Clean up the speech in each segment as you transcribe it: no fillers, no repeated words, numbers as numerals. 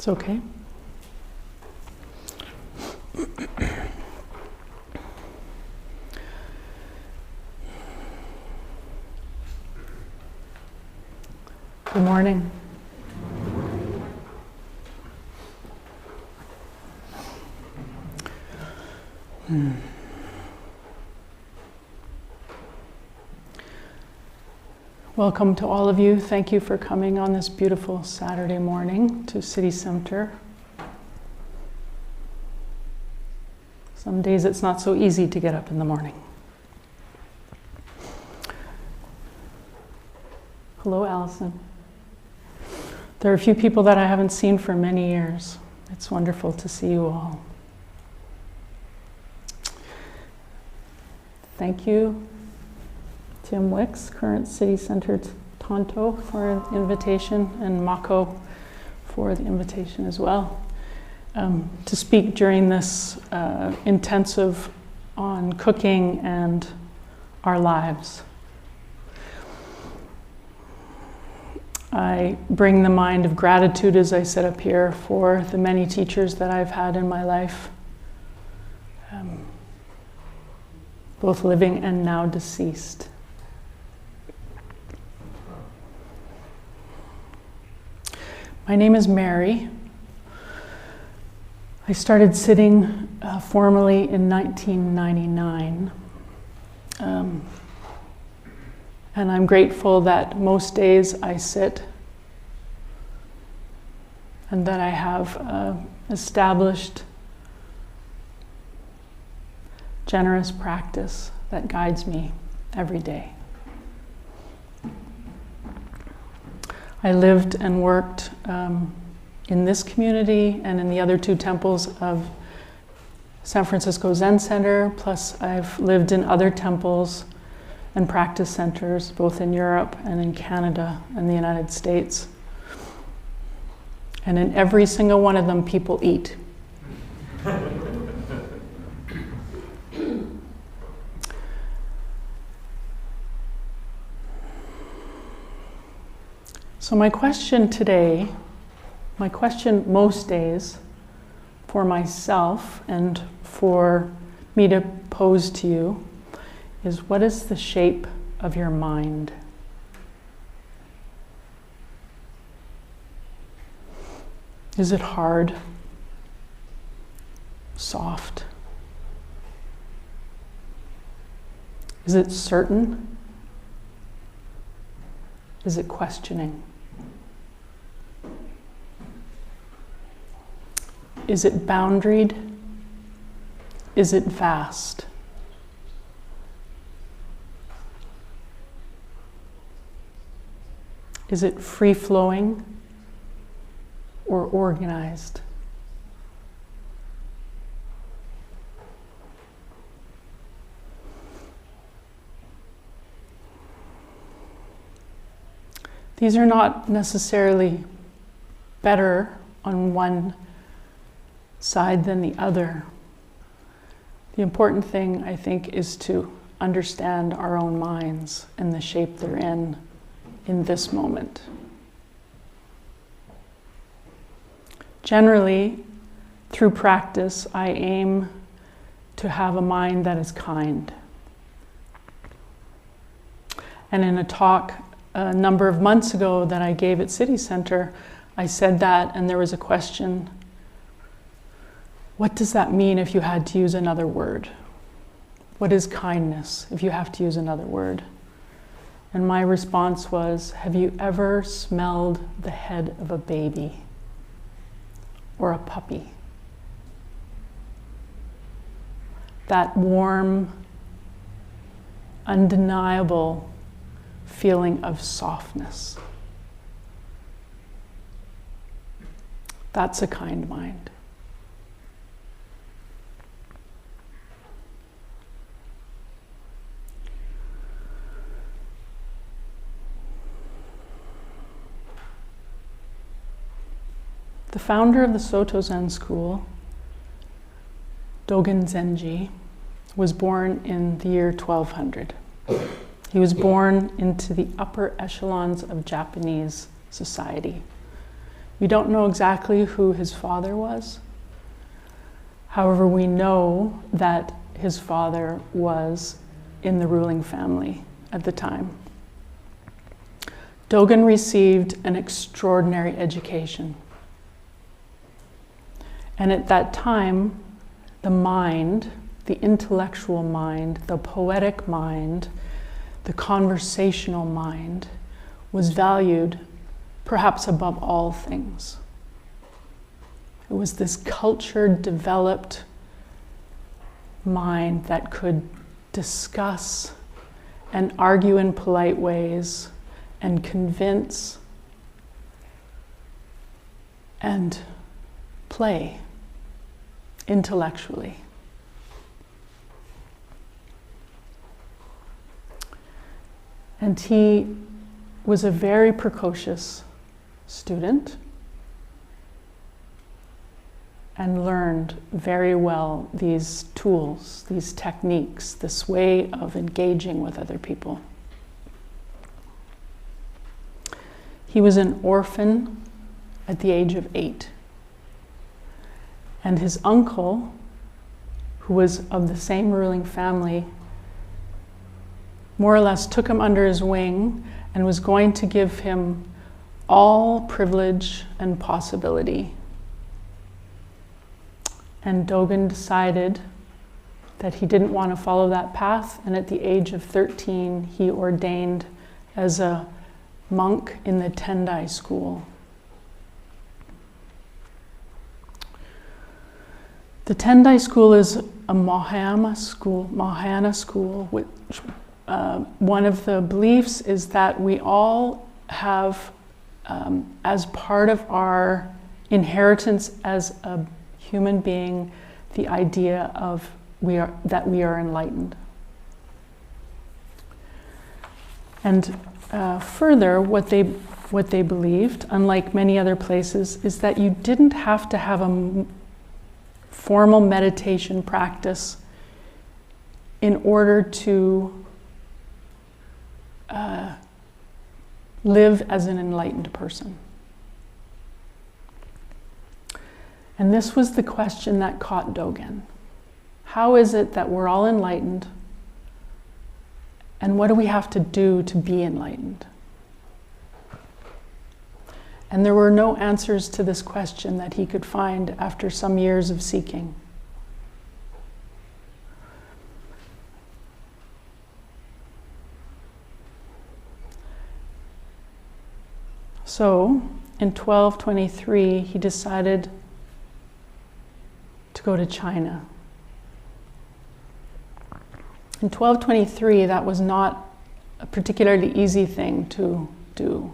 It's okay. Good morning. Welcome to all of you. Thank you for coming on this beautiful Saturday morning to City Center. Some days it's not so easy to get up in the morning. Hello, Allison. There are a few people that I haven't seen for many years. It's wonderful to see you all. Thank you, Tim Wicks, current City Center Tonto, for an invitation, and Mako for the invitation as well, to speak during this intensive on cooking and our lives. I bring the mind of gratitude as I sit up here for the many teachers that I've had in my life, both living and now deceased. My name is Mary. I started sitting formally in 1999. And I'm grateful that most days I sit and that I have established generous practice that guides me every day. I lived and worked in this community and in the other two temples of San Francisco Zen Center, plus I've lived in other temples and practice centers, both in Europe and in Canada and the United States. And in every single one of them, people eat. So my question today, my question most days for myself and for me to pose to you is, what is the shape of your mind? Is it hard? Soft? Is it certain? Is it questioning? Is it boundaried? Is it vast? Is it free-flowing or organized? These are not necessarily better on one side than the other. The important thing, I think, is to understand our own minds and the shape they're in this moment. Generally, through practice, I aim to have a mind that is kind. And in a talk a number of months ago that I gave at City Center, I said that, and there was a question, what does that mean if you had to use another word? What is kindness if you have to use another word? And my response was, have you ever smelled the head of a baby or a puppy? That warm, undeniable feeling of softness. That's a kind mind. The founder of the Soto Zen school, Dogen Zenji, was born in the year 1200. He was born into the upper echelons of Japanese society. We don't know exactly who his father was. However, we know that his father was in the ruling family at the time. Dogen received an extraordinary education. And at that time, the mind, the intellectual mind, the poetic mind, the conversational mind was valued perhaps above all things. It was this cultured, developed mind that could discuss and argue in polite ways and convince and play intellectually. And he was a very precocious student and learned very well these tools, these techniques, this way of engaging with other people. He was an orphan at the age of 8. And his uncle, who was of the same ruling family, more or less took him under his wing and was going to give him all privilege and possibility. And Dogen decided that he didn't want to follow that path, and at the age of 13, he ordained as a monk in the Tendai school. The Tendai school is a Mahayana school, which one of the beliefs is that we all have, as part of our inheritance as a human being, the idea of that we are enlightened. And further, what they believed, unlike many other places, is that you didn't have to have a formal meditation practice in order to live as an enlightened person. And this was the question that caught Dogen. How is it that we're all enlightened? And what do we have to do to be enlightened? And there were no answers to this question that he could find after some years of seeking. So, in 1223, he decided to go to China. In 1223, that was not a particularly easy thing to do.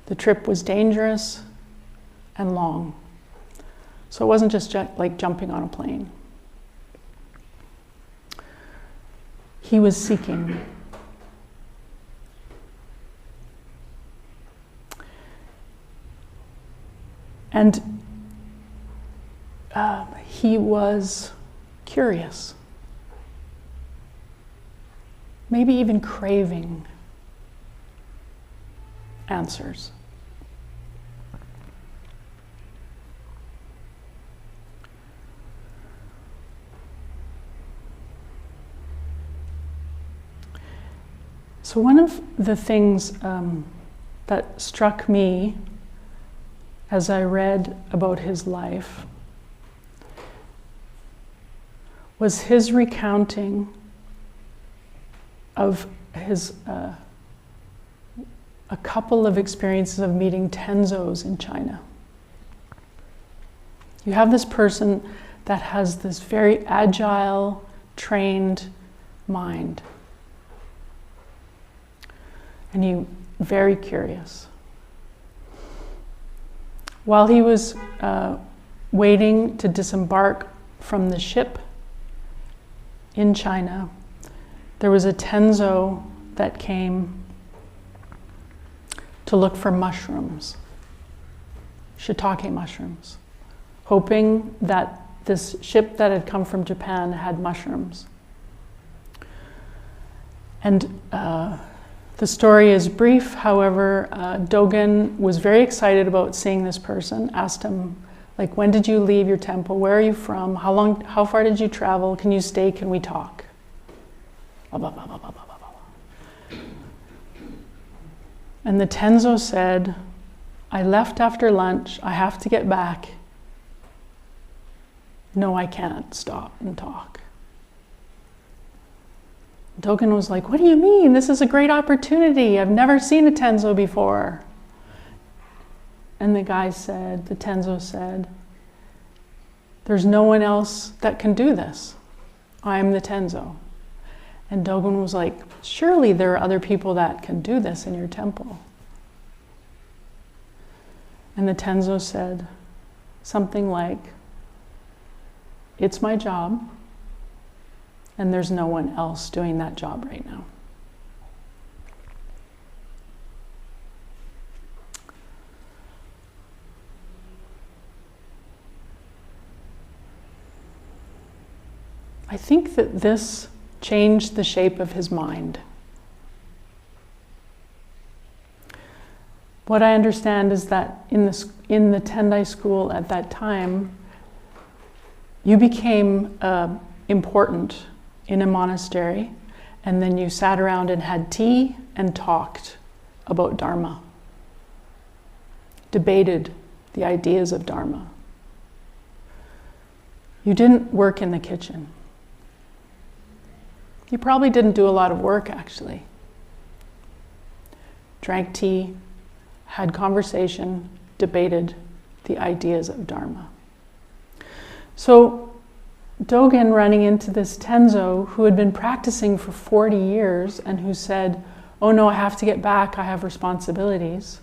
The trip was dangerous and long. So it wasn't just like jumping on a plane. He was seeking. And he was curious, maybe even craving answers. So one of the things that struck me as I read about his life was his recounting of his a couple of experiences of meeting Tenzos in China. You have this person that has this very agile, trained mind. And he's very curious. While he was waiting to disembark from the ship in China, there was a Tenzo that came to look for mushrooms, shiitake mushrooms, hoping that this ship that had come from Japan had mushrooms. And The story is brief, however, Dogen was very excited about seeing this person, asked him, like, when did you leave your temple? Where are you from? How far did you travel? Can you stay? Can we talk? Blah, blah, blah, blah, blah, blah, blah. And the Tenzo said, I left after lunch. I have to get back. No, I can't stop and talk. Dogen was like, what do you mean? This is a great opportunity. I've never seen a Tenzo before. And the Tenzo said, there's no one else that can do this. I'm the Tenzo. And Dogen was like, surely there are other people that can do this in your temple. And the Tenzo said something like, it's my job, and there's no one else doing that job right now. I think that this changed the shape of his mind. What I understand is that in the Tendai school at that time, you became important in a monastery, and then you sat around and had tea and talked about Dharma, debated the ideas of Dharma. You didn't work in the kitchen. You probably didn't do a lot of work, actually. Drank tea, had conversation, debated the ideas of Dharma. So Dogen, running into this Tenzo who had been practicing for 40 years and who said, oh no, I have to get back, I have responsibilities,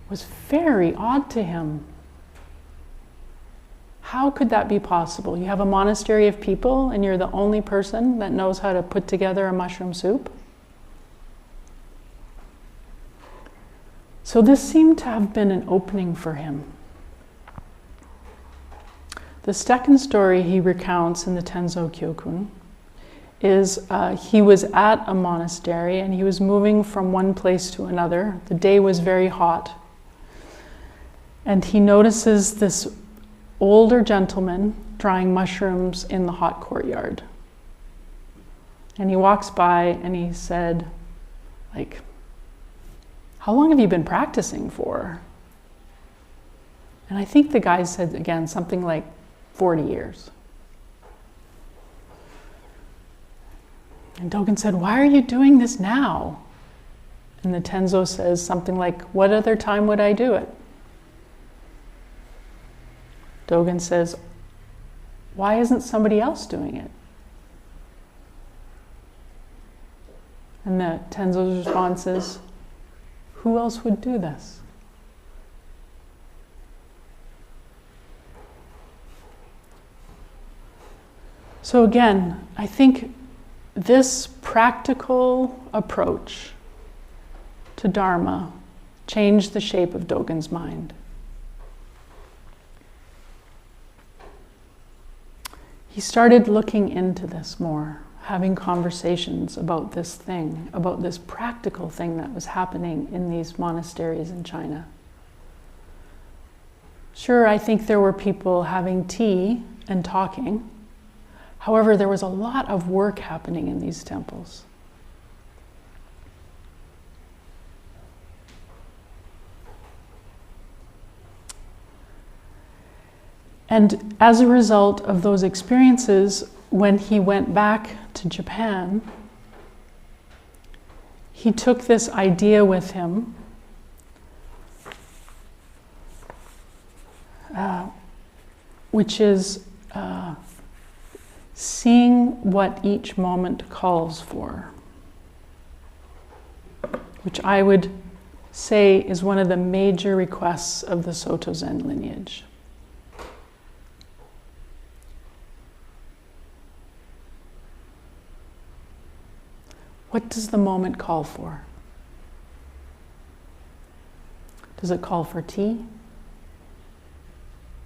was very odd to him. How could that be possible? You have a monastery of people and you're the only person that knows how to put together a mushroom soup? So this seemed to have been an opening for him. The second story he recounts in the Tenzo Kyokun is he was at a monastery and he was moving from one place to another. The day was very hot. And he notices this older gentleman drying mushrooms in the hot courtyard. And he walks by and he said, like, how long have you been practicing for? And I think the guy said, again, something like 40 years. And Dogen said, why are you doing this now? And the Tenzo says something like, what other time would I do it? Dogen says, why isn't somebody else doing it? And the Tenzo's response is, who else would do this? So again, I think this practical approach to Dharma changed the shape of Dogen's mind. He started looking into this more, having conversations about this thing, about this practical thing that was happening in these monasteries in China. Sure, I think there were people having tea and talking. However, there was a lot of work happening in these temples. And as a result of those experiences, when he went back to Japan, he took this idea with him, which is seeing what each moment calls for, which I would say is one of the major requests of the Soto Zen lineage. What does the moment call for? Does it call for tea?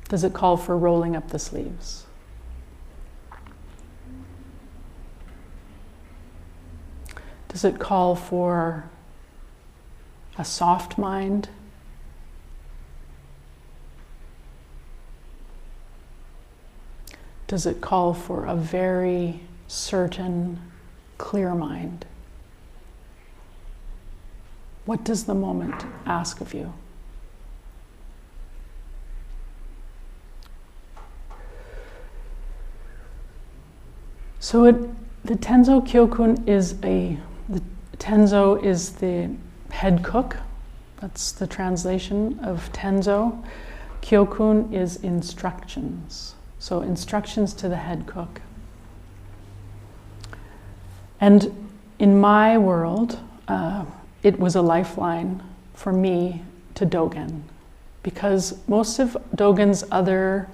Does it call for rolling up the sleeves? Does it call for a soft mind? Does it call for a very certain, clear mind? What does the moment ask of you? So the Tenzo Kyokun the Tenzo is the head cook. That's the translation of Tenzo. Kyokun is instructions. So instructions to the head cook. And in my world, it was a lifeline for me to Dogen, because most of Dogen's other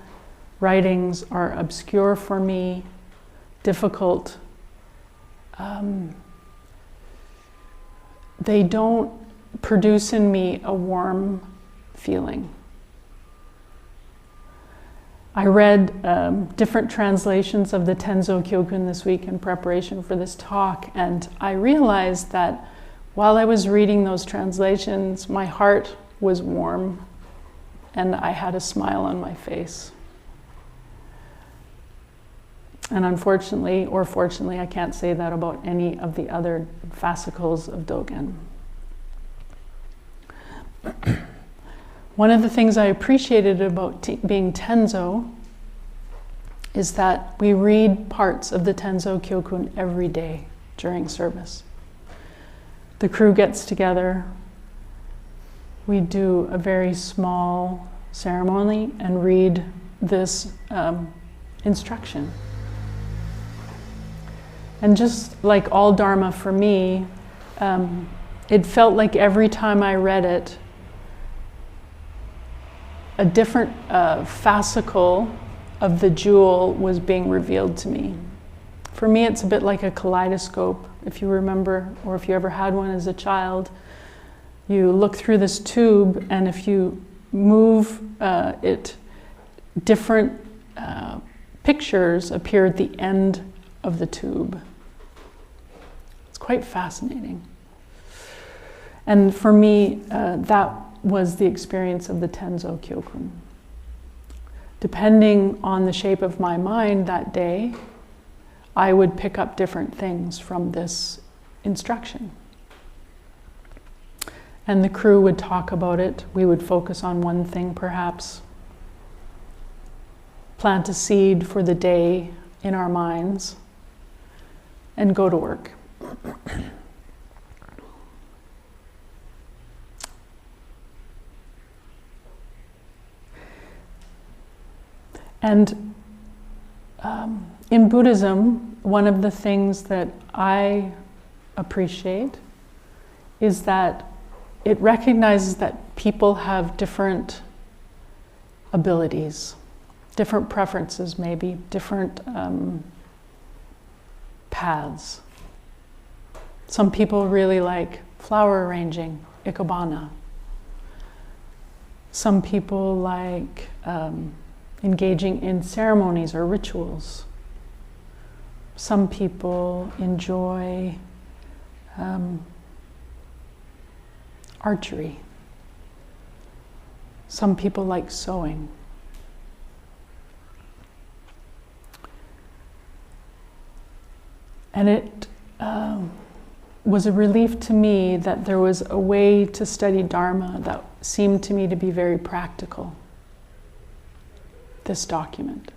writings are obscure for me, difficult. They don't produce in me a warm feeling. I read different translations of the Tenzo Kyokun this week in preparation for this talk, and I realized that while I was reading those translations, my heart was warm and I had a smile on my face. And unfortunately, or fortunately, I can't say that about any of the other fascicles of Dogen. One of the things I appreciated about being Tenzo is that we read parts of the Tenzo Kyokun every day during service. The crew gets together, we do a very small ceremony and read this instruction. And just like all Dharma for me, it felt like every time I read it, a different fascicle of the jewel was being revealed to me. For me, it's a bit like a kaleidoscope. If you remember, or if you ever had one as a child, you look through this tube, and if you move it, different pictures appear at the end of the tube. It's quite fascinating. And for me, that was the experience of the Tenzo Kyokun. Depending on the shape of my mind that day, I would pick up different things from this instruction. And the crew would talk about it. We would focus on one thing perhaps, plant a seed for the day in our minds, and go to work. And in Buddhism, one of the things that I appreciate is that it recognizes that people have different abilities, different preferences maybe, different paths. Some people really like flower arranging, ikebana. Some people like engaging in ceremonies or rituals. Some people enjoy archery. Some people like sewing. And it was a relief to me that there was a way to study Dharma that seemed to me to be very practical. This document.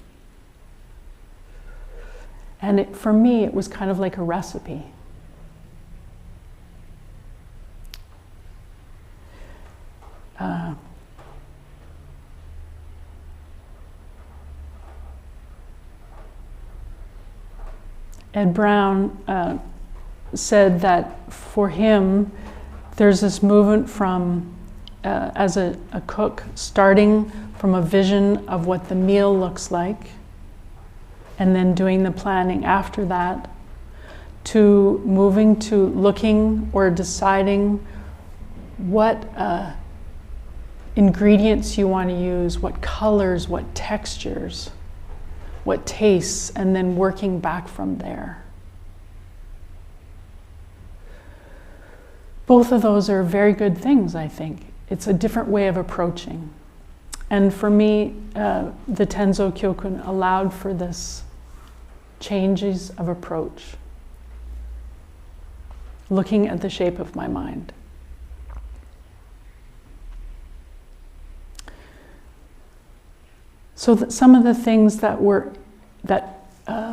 And for me, it was kind of like a recipe. Ed Brown said that for him, there's this movement from, as a cook, starting from a vision of what the meal looks like, and then doing the planning after that, to moving to looking or deciding what ingredients you want to use, what colors, what textures, what tastes, and then working back from there. both of those are very good things, I think. It's a different way of approaching. And for me, the Tenzo Kyokun allowed for this changes of approach, looking at the shape of my mind. So that some of the things that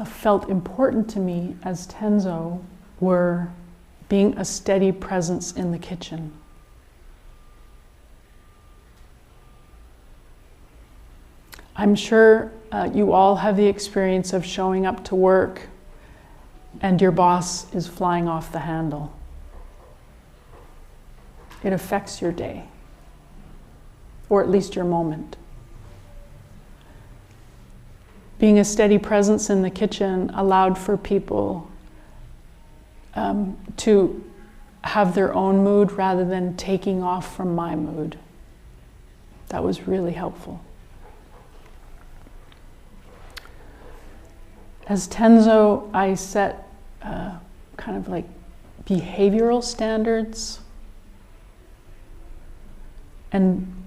felt important to me as Tenzo were being a steady presence in the kitchen. I'm sure you all have the experience of showing up to work and your boss is flying off the handle. It affects your day, or at least your moment. Being a steady presence in the kitchen allowed for people to have their own mood rather than taking off from my mood. That was really helpful. As Tenzo, I set kind of like behavioral standards and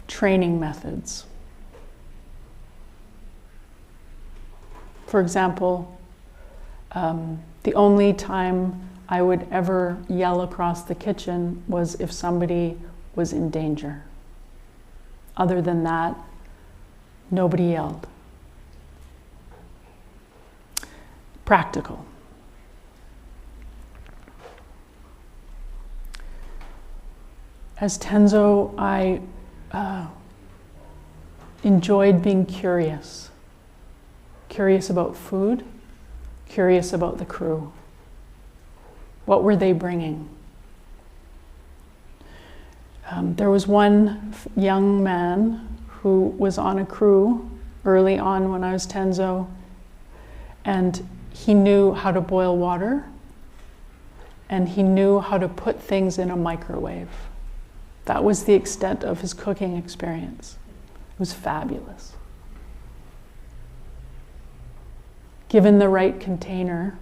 training methods. For example, the only time I would ever yell across the kitchen was if somebody was in danger. Other than that, nobody yelled. Practical. As Tenzo, I enjoyed being curious. Curious about food, curious about the crew. What were they bringing? There was one young man who was on a crew early on when I was Tenzo, and he knew how to boil water, and he knew how to put things in a microwave. That was the extent of his cooking experience. It was fabulous. Given the right container,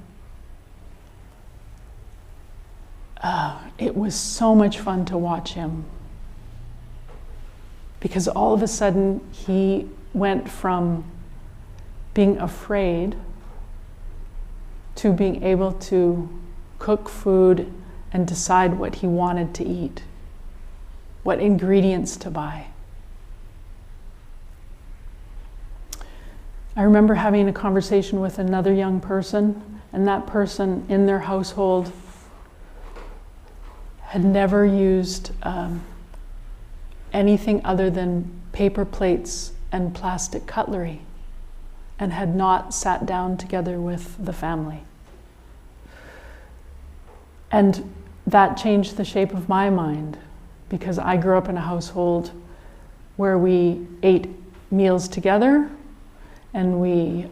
it was so much fun to watch him. Because all of a sudden, he went from being afraid to being able to cook food and decide what he wanted to eat, what ingredients to buy. I remember having a conversation with another young person, and that person in their household had never used anything other than paper plates and plastic cutlery, and had not sat down together with the family. And that changed the shape of my mind, because I grew up in a household where we ate meals together, and we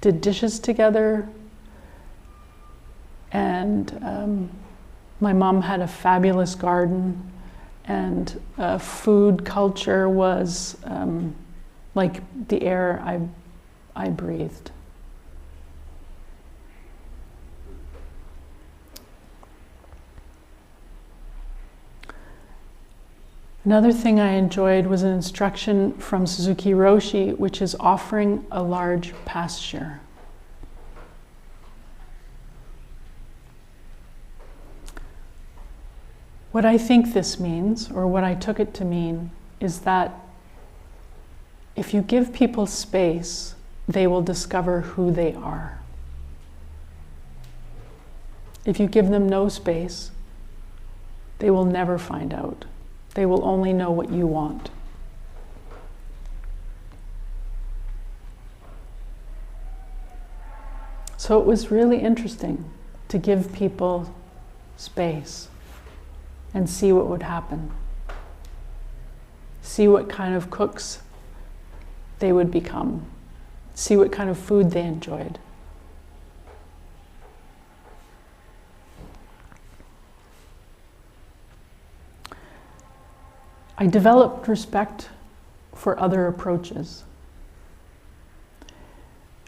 did dishes together, and my mom had a fabulous garden, and food culture was like the air I breathed. Another thing I enjoyed was an instruction from Suzuki Roshi, which is offering a large pasture. What I think this means, or what I took it to mean, is that if you give people space, they will discover who they are. If you give them no space, they will never find out. They will only know what you want. So it was really interesting to give people space and see what would happen. See what kind of cooks they would become. See what kind of food they enjoyed. I developed respect for other approaches.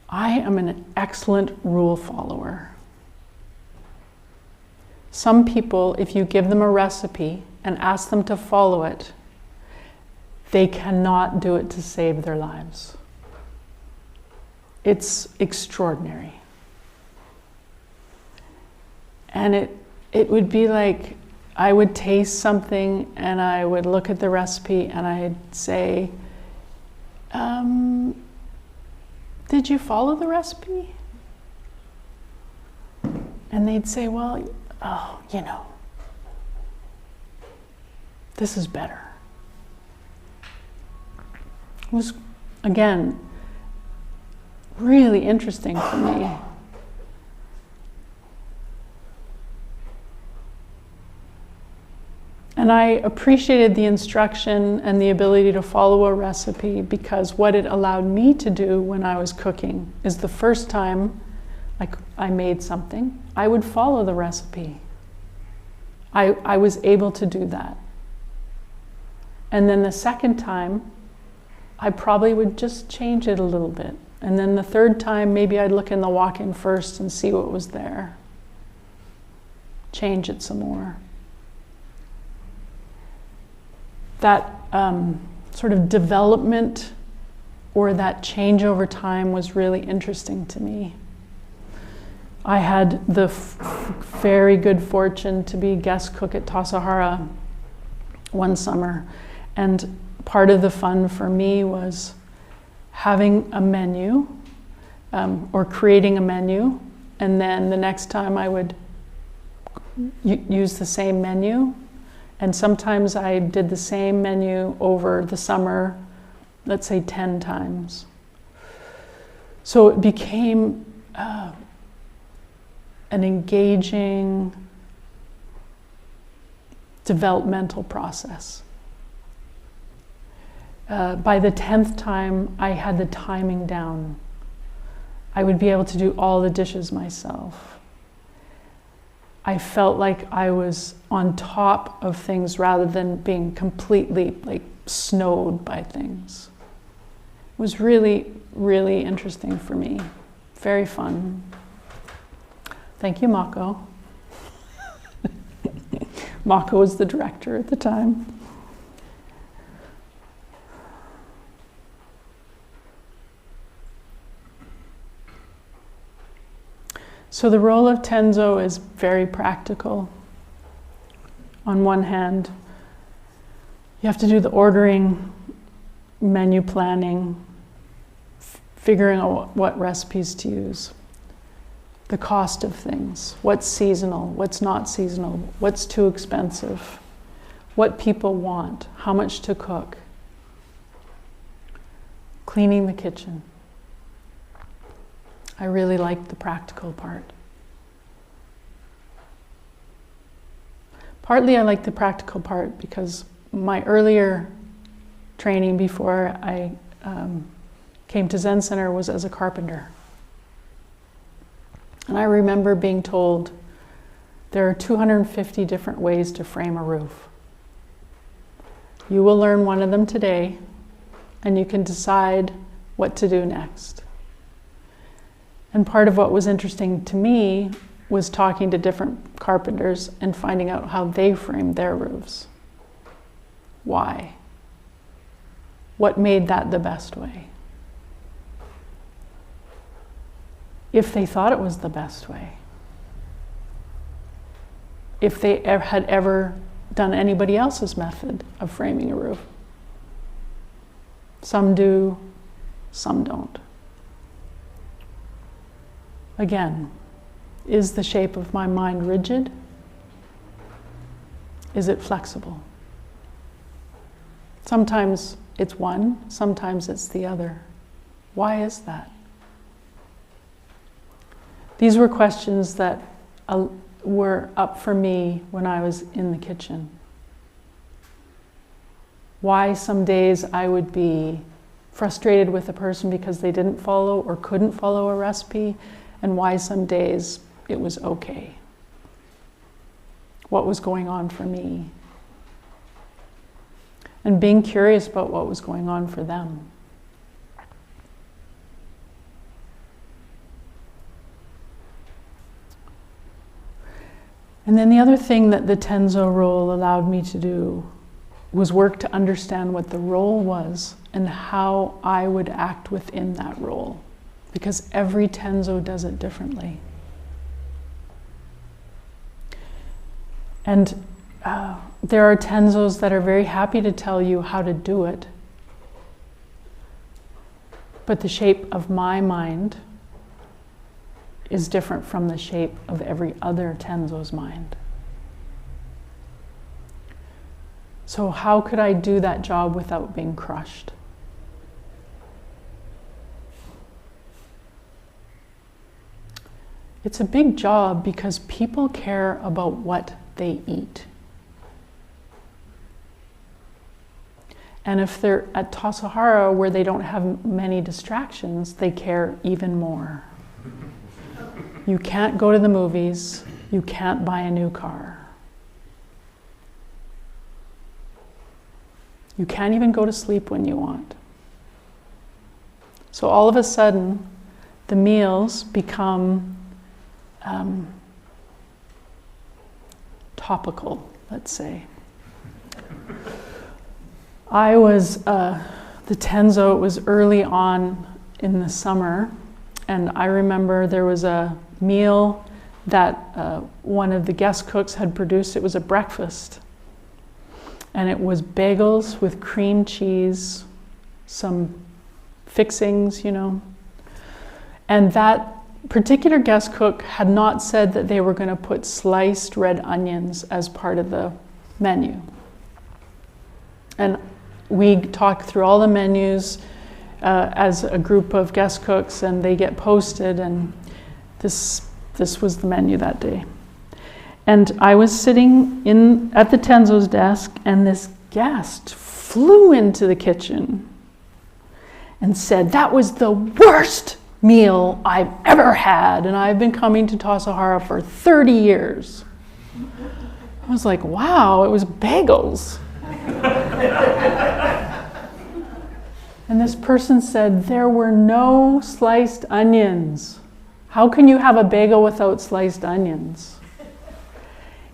I am an excellent rule follower. some people, if you give them a recipe and ask them to follow it, they cannot do it to save their lives. It's extraordinary. And it would be like, I would taste something and I would look at the recipe and I'd say, did you follow the recipe? And they'd say, well, this is better. It was, again, really interesting for me. And I appreciated the instruction and the ability to follow a recipe, because what it allowed me to do when I was cooking is the first time I made something, I would follow the recipe. I was able to do that. And then the second time, I probably would just change it a little bit. And then the third time, maybe I'd look in the walk-in first and see what was there. Change it some more. That sort of development or that change over time was really interesting to me. I had the very good fortune to be guest cook at Tassajara one summer, and part of the fun for me was having a menu or creating a menu, and then the next time I would use the same menu. And sometimes I did the same menu over the summer, let's say 10 times. So it became an engaging developmental process. By the 10th time, I had the timing down. I would be able to do all the dishes myself. I felt like I was on top of things rather than being completely snowed by things. It was really, really interesting for me. Very fun. Thank you, Mako. Mako was the director at the time. So the role of Tenzo is very practical. On one hand, you have to do the ordering, menu planning, figuring out what recipes to use, the cost of things, what's seasonal, what's not seasonal, what's too expensive, what people want, how much to cook, cleaning the kitchen. I really liked the practical part. Partly I like the practical part because my earlier training before I came to Zen Center was as a carpenter. And I remember being told there are 250 different ways to frame a roof. You will learn one of them today, and you can decide what to do next. And part of what was interesting to me was talking to different carpenters and finding out how they framed their roofs. Why? What made that the best way? If they thought it was the best way. If they had ever done anybody else's method of framing a roof. Some do, some don't. Again, is the shape of my mind rigid? Is it flexible? Sometimes it's one, sometimes it's the other. Why is that? These were questions that were up for me when I was in the kitchen. Why some days I would be frustrated with a person because they didn't follow or couldn't follow a recipe, and why some days it was okay. What was going on for me? And being curious about what was going on for them. And then the other thing that the Tenzo role allowed me to do was work to understand what the role was and how I would act within that role. Because every Tenzo does it differently. And there are Tenzos that are very happy to tell you how to do it. But the shape of my mind is different from the shape of every other Tenzo's mind. So how could I do that job without being crushed? It's a big job because people care about what they eat. And if they're at Tassajara where they don't have many distractions, they care even more. You can't go to the movies, you can't buy a new car. You can't even go to sleep when you want. So all of a sudden, the meals become topical, let's say. I was the Tenzo, it was early on in the summer, and I remember there was a meal that one of the guest cooks had produced. It was a breakfast, and it was bagels with cream cheese, some fixings, and that particular guest cook had not said that they were going to put sliced red onions as part of the menu. And we talk through all the menus as a group of guest cooks, and they get posted, and this was the menu that day. And I was sitting at the Tenzo's desk, and this guest flew into the kitchen and said, "That was the worst meal I've ever had, and I've been coming to Tassajara for 30 years. I was like, wow, it was bagels. And this person said, there were no sliced onions. How can you have a bagel without sliced onions?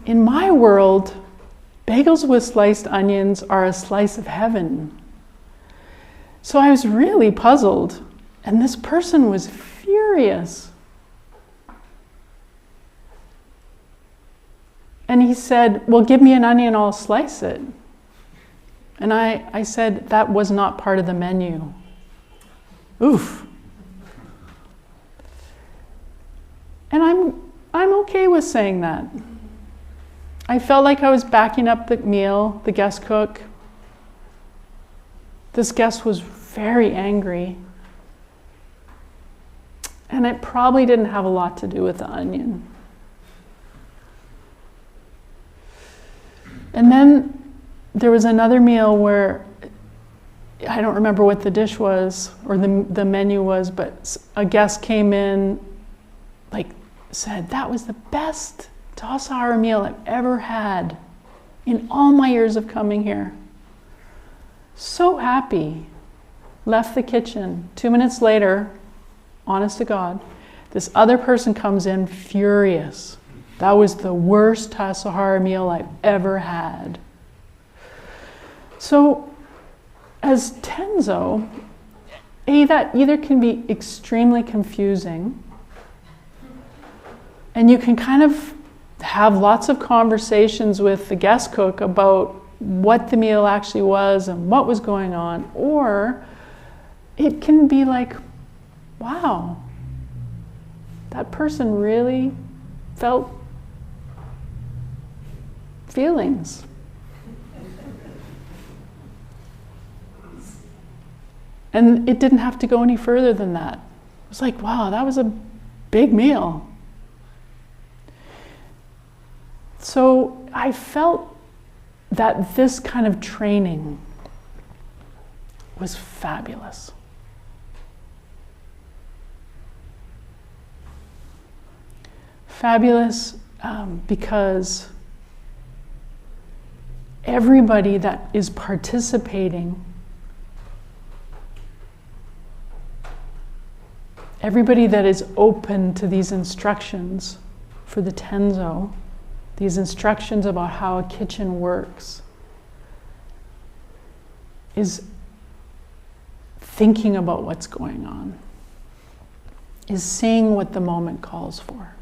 In my world, bagels with sliced onions are a slice of heaven. So I was really puzzled. And this person was furious. And he said, well, give me an onion, I'll slice it. And I said, that was not part of the menu. Oof. And I'm okay with saying that. I felt like I was backing up the meal, the guest cook. This guest was very angry. And it probably didn't have a lot to do with the onion. And then there was another meal where, I don't remember what the dish was, or the menu was, but a guest came in, said, that was the best Tassajara meal I've ever had in all my years of coming here. So happy. Left the kitchen. 2 minutes later, honest to God, this other person comes in furious. That was the worst Tassajara meal I've ever had. So, as Tenzo, that either can be extremely confusing, and you can kind of have lots of conversations with the guest cook about what the meal actually was and what was going on, or it can be like, wow, that person really felt feelings. And it didn't have to go any further than that. It was like, wow, that was a big meal. So I felt that this kind of training was fabulous. Fabulous because everybody that is participating, everybody that is open to these instructions for the Tenzo, these instructions about how a kitchen works, is thinking about what's going on, is seeing what the moment calls for.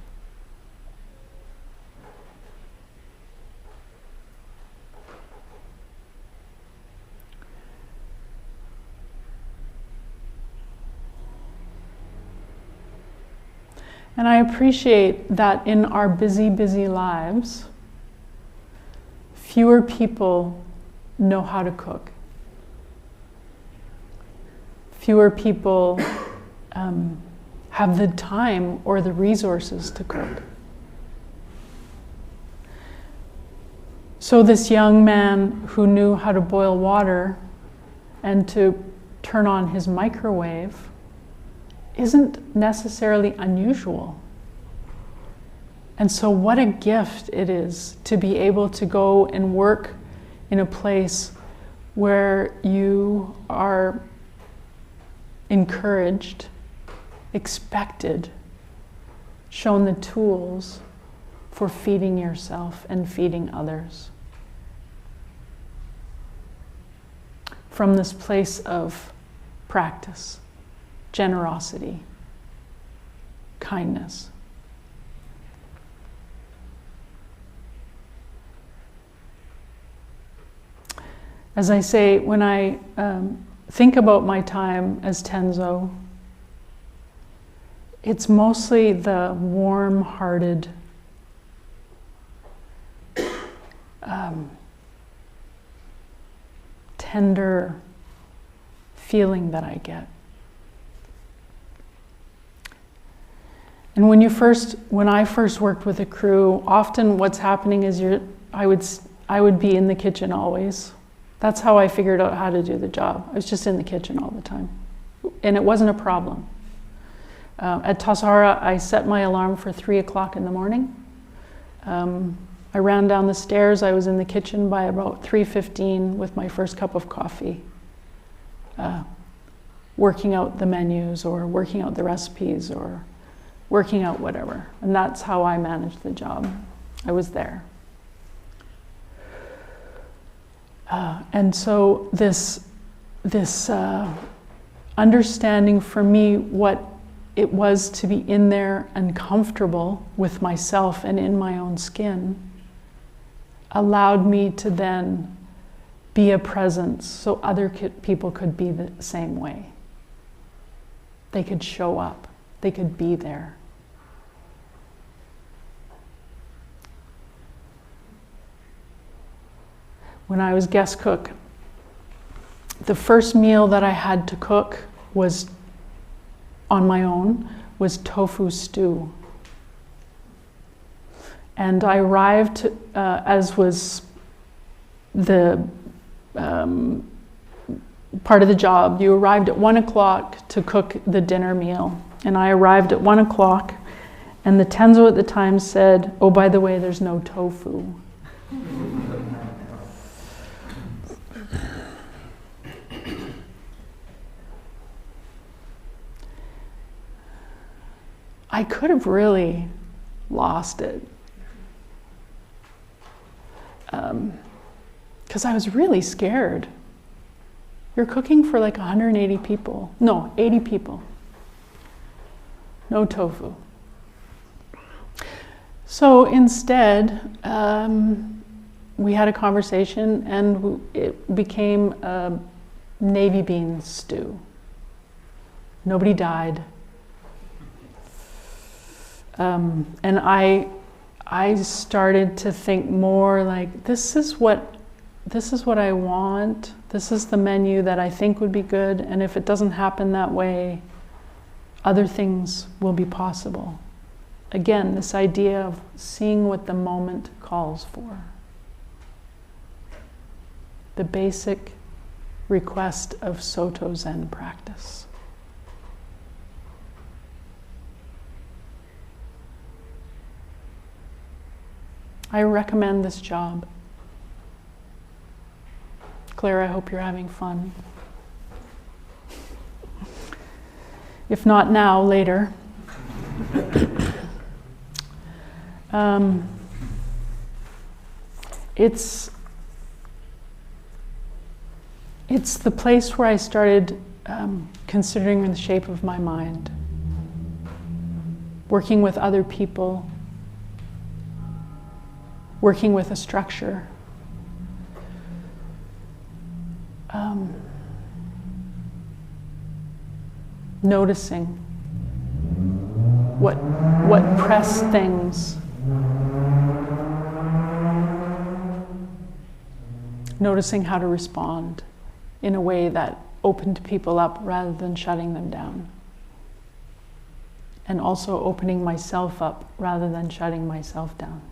And I appreciate that in our busy, busy lives, fewer people know how to cook. Fewer people have the time or the resources to cook. So this young man who knew how to boil water and to turn on his microwave isn't necessarily unusual. And so what a gift it is to be able to go and work in a place where you are encouraged, expected, shown the tools for feeding yourself and feeding others. From this place of practice, generosity, kindness. As I say, when I think about my time as Tenzo, it's mostly the warm-hearted, tender feeling that I get. And when I first worked with a crew, often what's happening is I would be in the kitchen always. That's how I figured out how to do the job. I was just in the kitchen all the time. And it wasn't a problem. At Tassajara, I set my alarm for 3 o'clock in the morning. I ran down the stairs. I was in the kitchen by about 3:15 with my first cup of coffee, working out the menus or working out the recipes or working out whatever. And that's how I managed the job. I was there. And so this understanding for me what it was to be in there and comfortable with myself and in my own skin allowed me to then be a presence so other people could be the same way. They could show up. They could be there. When I was guest cook, the first meal that I had to cook was on my own was tofu stew. And I arrived, as was the part of the job, you arrived at 1 o'clock to cook the dinner meal. And I arrived at 1 o'clock, and the Tenzo at the time said, "Oh, by the way, there's no tofu." I could have really lost it. Because I was really scared. You're cooking for like 180 people. No, 80 people. No tofu. So instead, we had a conversation and it became a navy bean stew. Nobody died. And I started to think more like, this is what I want. This is the menu that I think would be good. And if it doesn't happen that way, other things will be possible. Again, this idea of seeing what the moment calls for. The basic request of Soto Zen practice. I recommend this job. Claire, I hope you're having fun. If not now, later. it's the place where I started considering the shape of my mind, working with other people, working with a structure. Noticing what press things, noticing how to respond in a way that opened people up rather than shutting them down, and also opening myself up rather than shutting myself down.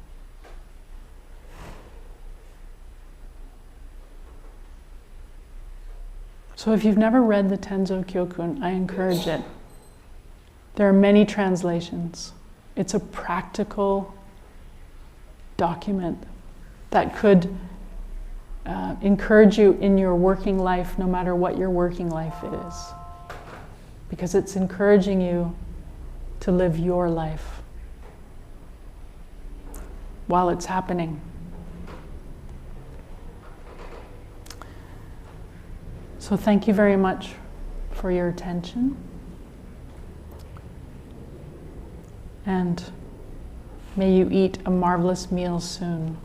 So if you've never read the Tenzo Kyokun, I encourage it. There are many translations. It's a practical document that could encourage you in your working life, no matter what your working life is. Because it's encouraging you to live your life while it's happening. So thank you very much for your attention. And may you eat a marvelous meal soon.